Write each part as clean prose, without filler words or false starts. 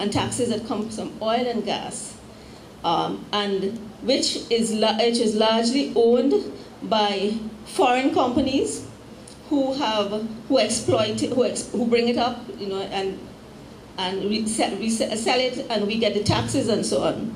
and taxes that come from oil and gas, and which is largely owned by foreign companies who exploit it, who bring it up, and sell it, and we get the taxes and so on.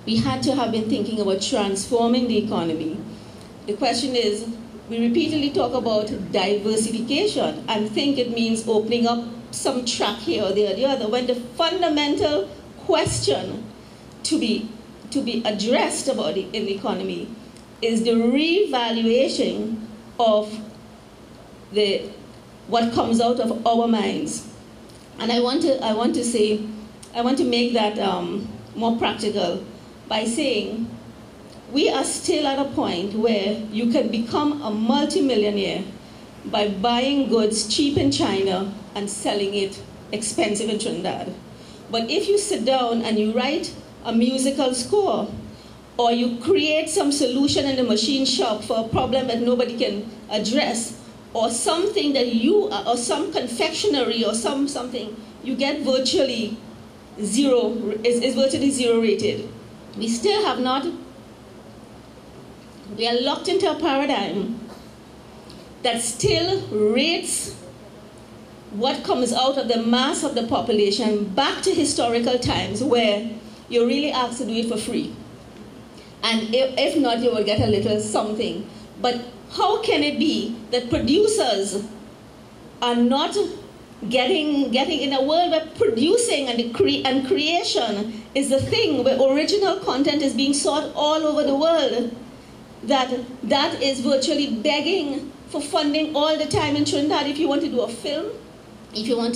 We had to have been thinking about transforming the economy. The question is, we repeatedly talk about diversification and think it means opening up some track here or there or the other, when the fundamental question to be addressed about in the economy is the revaluation of what comes out of our minds. And I want to make that more practical by saying we are still at a point where you can become a multimillionaire by buying goods cheap in China and selling it expensive in Trinidad. But if you sit down and you write a musical score, or you create some solution in the machine shop for a problem that nobody can address, or something that or some confectionery or something, you get virtually zero, is virtually zero rated. We still have not, we are locked into a paradigm that still rates what comes out of the mass of the population back to historical times where you're really asked to do it for free. And if not, you will get a little something. But how can it be that producers are not getting in a world where producing and creation is the thing, where original content is being sought all over the world, that is virtually begging for funding all the time in Trinidad? If you want to do a film, if you want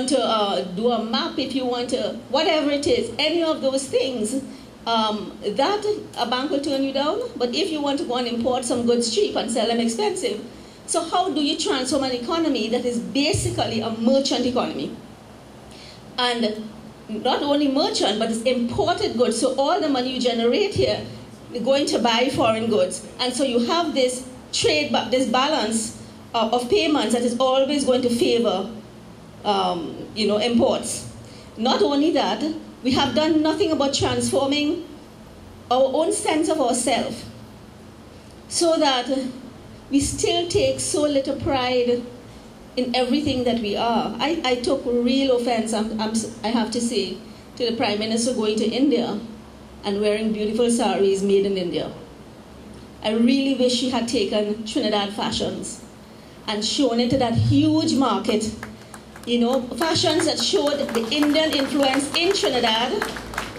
to do a map, if you want to, whatever it is, any of those things, that a bank will turn you down. But if you want to go and import some goods cheap and sell them expensive, so how do you transform an economy that is basically a merchant economy? And not only merchant, but it's imported goods. So all the money you generate here, you're going to buy foreign goods. And so you have this trade, this balance of payments that is always going to favor imports. Not only that, we have done nothing about transforming our own sense of ourselves, so that we still take so little pride in everything that we are. I took real offense, I have to say, to the Prime Minister going to India and wearing beautiful saris made in India. I really wish she had taken Trinidad fashions and shown it to that huge market. Fashions that showed the Indian influence in Trinidad,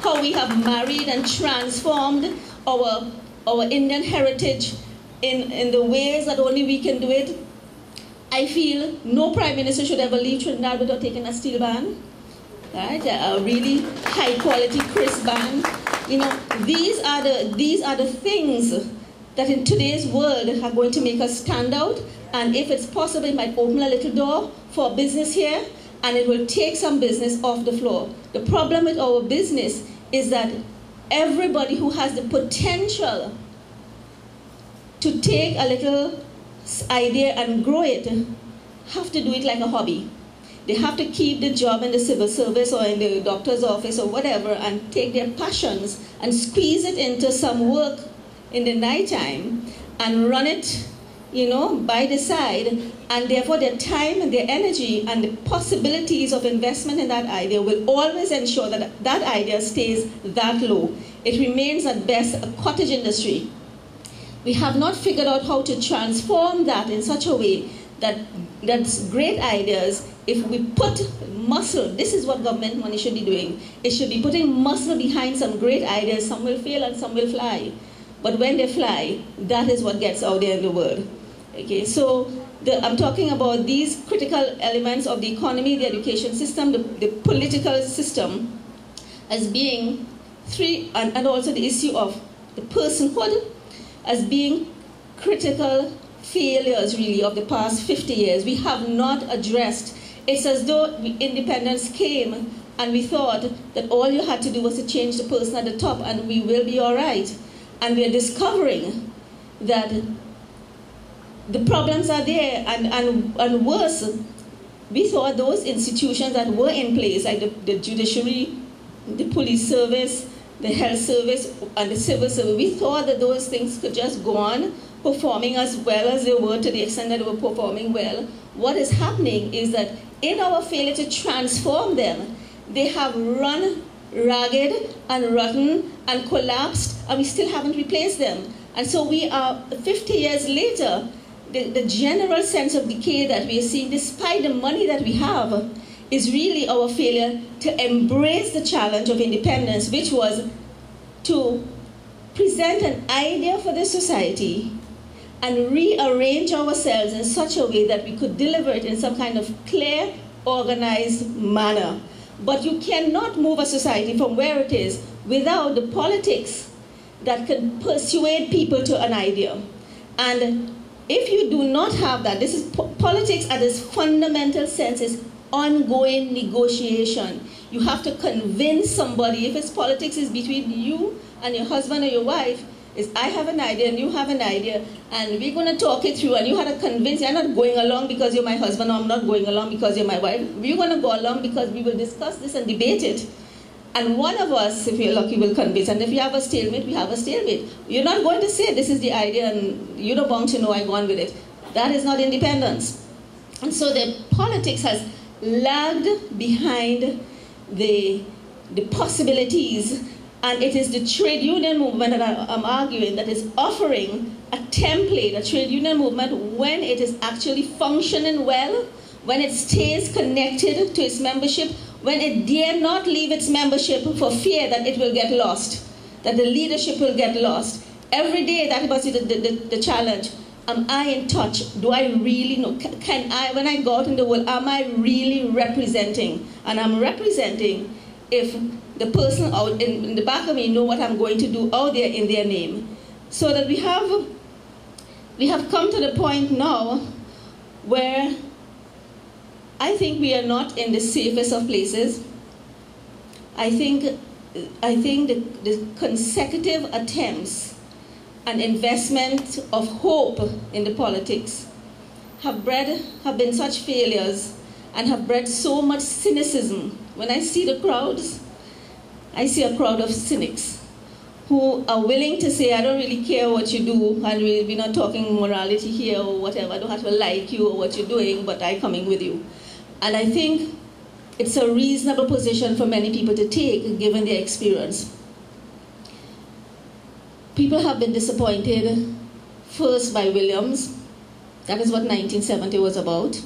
how we have married and transformed our Indian heritage in the ways that only we can do it. I feel no Prime Minister should ever leave Trinidad without taking a steel band, right? A really high quality crisp band. These are the things that in today's world are going to make us stand out. And if it's possible, it might open a little door for business here, and it will take some business off the floor. The problem with our business is that everybody who has the potential to take a little idea and grow it have to do it like a hobby. They have to keep the job in the civil service or in the doctor's office or whatever and take their passions and squeeze it into some work in the nighttime and run it by the side, and therefore their time and their energy and the possibilities of investment in that idea will always ensure that that idea stays that low. It remains at best a cottage industry. We have not figured out how to transform that in such a way that's great ideas. If we put muscle, this is what government money should be doing. It should be putting muscle behind some great ideas. Some will fail and some will fly. But when they fly, that is what gets out there in the world. Okay, so I'm talking about these critical elements of the economy, the education system, the political system, as being three, and also the issue of the personhood as being critical failures, really, of the past 50 years. We have not addressed. It's as though independence came and we thought that all you had to do was to change the person at the top and we will be all right. And we are discovering that the problems are there, and worse, we thought those institutions that were in place, like the judiciary, the police service, the health service, and the civil service, we thought that those things could just go on performing as well as they were, to the extent that they were performing well. What is happening is that in our failure to transform them, they have run ragged and rotten and collapsed, and we still haven't replaced them. And so we are 50 years later, the general sense of decay that we are seeing, despite the money that we have, is really our failure to embrace the challenge of independence, which was to present an idea for the society and rearrange ourselves in such a way that we could deliver it in some kind of clear, organized manner. But you cannot move a society from where it is without the politics that can persuade people to an idea. And if you do not have that, this is politics at its fundamental sense is ongoing negotiation. You have to convince somebody. If it's politics is between you and your husband or your wife, is I have an idea and you have an idea, and we're going to talk it through, and you have to convince, I'm not going along because you're my husband, or I'm not going along because you're my wife. We're going to go along because we will discuss this and debate it. And one of us, if we're lucky, will convince. And if you have a stalemate, we have a stalemate. You're not going to say this is the idea and you're not bound to know I go on with it. That is not independence. And so the politics has lagged behind the possibilities. And it is the trade union movement that I'm arguing that is offering a template, a trade union movement, when it is actually functioning well, when it stays connected to its membership, when it dare not leave its membership for fear that it will get lost, that the leadership will get lost. Every day that must be the challenge. Am I in touch? Do I really know? Can I, when I go out in the world, am I really representing? And I'm representing if the person out in the back of me know what I'm going to do out there in their name. So that we have come to the point now where I think we are not in the safest of places. I think the consecutive attempts and investment of hope in the politics have been such failures and have bred so much cynicism. When I see the crowds, I see a crowd of cynics who are willing to say, I don't really care what you do, and we're not talking morality here or whatever, I don't have to like you or what you're doing, but I'm coming with you. And I think it's a reasonable position for many people to take, given their experience. People have been disappointed, first by Williams. That is what 1970 was about.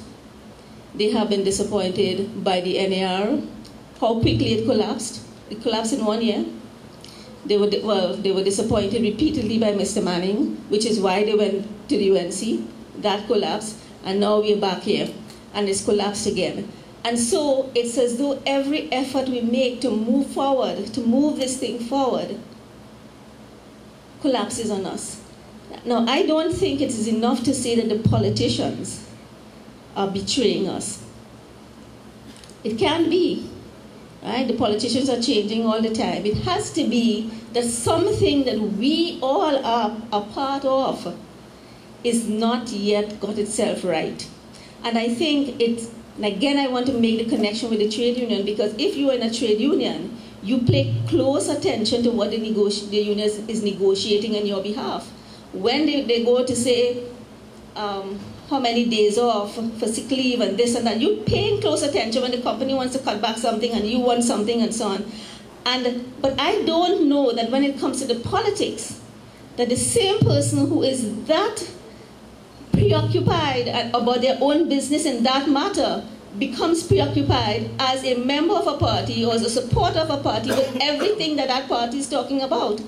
They have been disappointed by the NAR, how quickly it collapsed. It collapsed in 1 year. They were disappointed repeatedly by Mr. Manning, which is why they went to the UNC. That collapsed, and now we're back here, and it's collapsed again. And so it's as though every effort we make to move forward, to move this thing forward, collapses on us. Now, I don't think it is enough to say that the politicians are betraying us. It can't be. Right? The politicians are changing all the time. It has to be that something that we all are a part of is not yet got itself right. And I think and again I want to make the connection with the trade union, because if you are in a trade union, you pay close attention to what the union is negotiating on your behalf. When they go to say how many days off for sick leave and this and that, you're paying close attention when the company wants to cut back something and you want something and so on. But I don't know that when it comes to the politics, that the same person who is that preoccupied about their own business in that matter becomes preoccupied as a member of a party or as a supporter of a party with everything that party is talking about.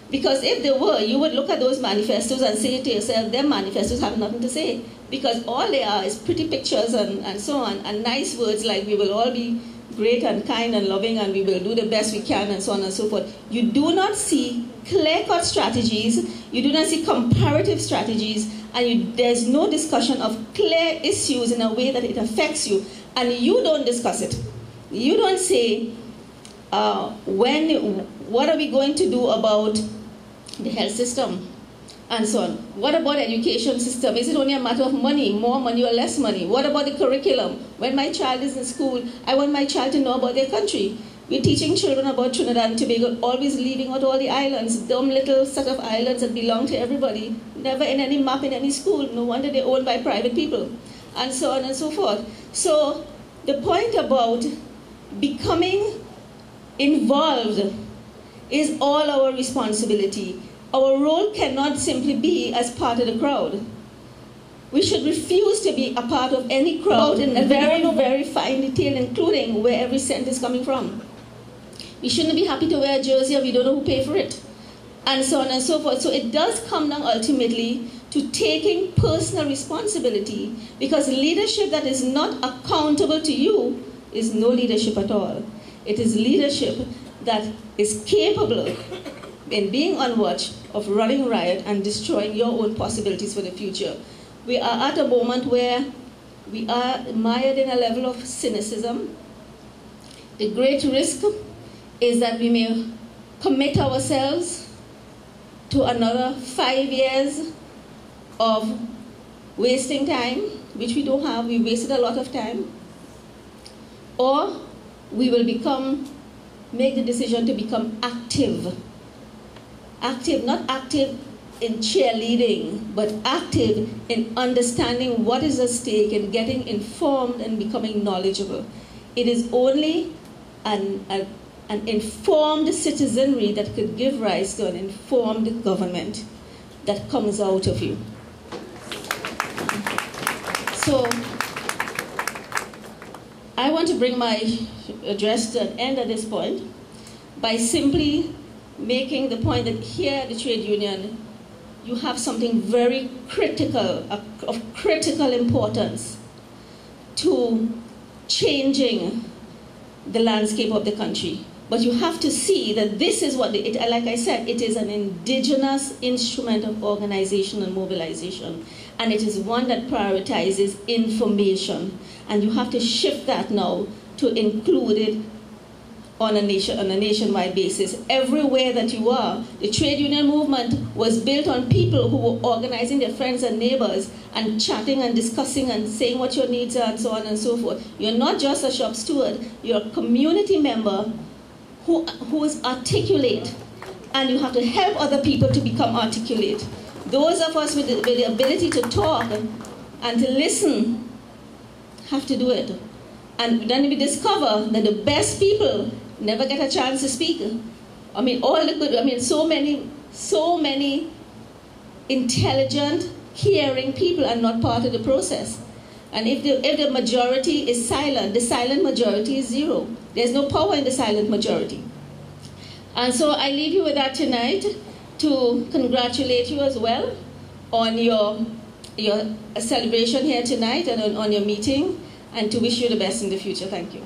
Because if they were, you would look at those manifestos and say to yourself, their manifestos have nothing to say. Because all they are is pretty pictures and so on, and nice words like we will all be great and kind and loving and we will do the best we can and so on and so forth. You do not see clear-cut strategies, you do not see comparative strategies, and there's no discussion of clear issues in a way that it affects you, and you don't discuss it. You don't say, what are we going to do about the health system? and so on. What about the education system? Is it only a matter of money, more money or less money? What about the curriculum? When my child is in school, I want my child to know about their country. We're teaching children about Trinidad and Tobago, always leaving out all the islands, dumb little set of islands that belong to everybody, never in any map in any school. No wonder they're owned by private people, and so on and so forth. So the point about becoming involved is all our responsibility. Our role cannot simply be as part of the crowd. We should refuse to be a part of any crowd in a very, very fine detail, including where every cent is coming from. We shouldn't be happy to wear a jersey if we don't know who paid for it, and so on and so forth. So it does come down ultimately to taking personal responsibility, because leadership that is not accountable to you is no leadership at all. It is leadership that is capable, in being on watch, of running riot and destroying your own possibilities for the future. We are at a moment where we are mired in a level of cynicism. The great risk is that we may commit ourselves to another 5 years of wasting time, which we don't have. We wasted a lot of time. Or we will make the decision to become active. Active, not active in cheerleading, but active in understanding what is at stake and getting informed and becoming knowledgeable. It is only an informed citizenry that could give rise to an informed government that comes out of you. So I want to bring my address to an end at this point by simply making the point that here at the trade union, you have something very critical, of critical importance to changing the landscape of the country. But you have to see that this is what, like I said, it is an indigenous instrument of organization and mobilization. And it is one that prioritizes information. And you have to shift that now to include it on a nationwide basis. Everywhere that you are, the trade union movement was built on people who were organizing their friends and neighbors and chatting and discussing and saying what your needs are and so on and so forth. You're not just a shop steward, you're a community member who is articulate, and you have to help other people to become articulate. Those of us with the ability to talk and to listen have to do it. And then we discover that the best people never get a chance to speak. I mean, so many intelligent, caring people are not part of the process. And if the majority is silent, the silent majority is zero. There's no power in the silent majority. And so I leave you with that tonight, to congratulate you as well on your celebration here tonight and on your meeting, and to wish you the best in the future. Thank you.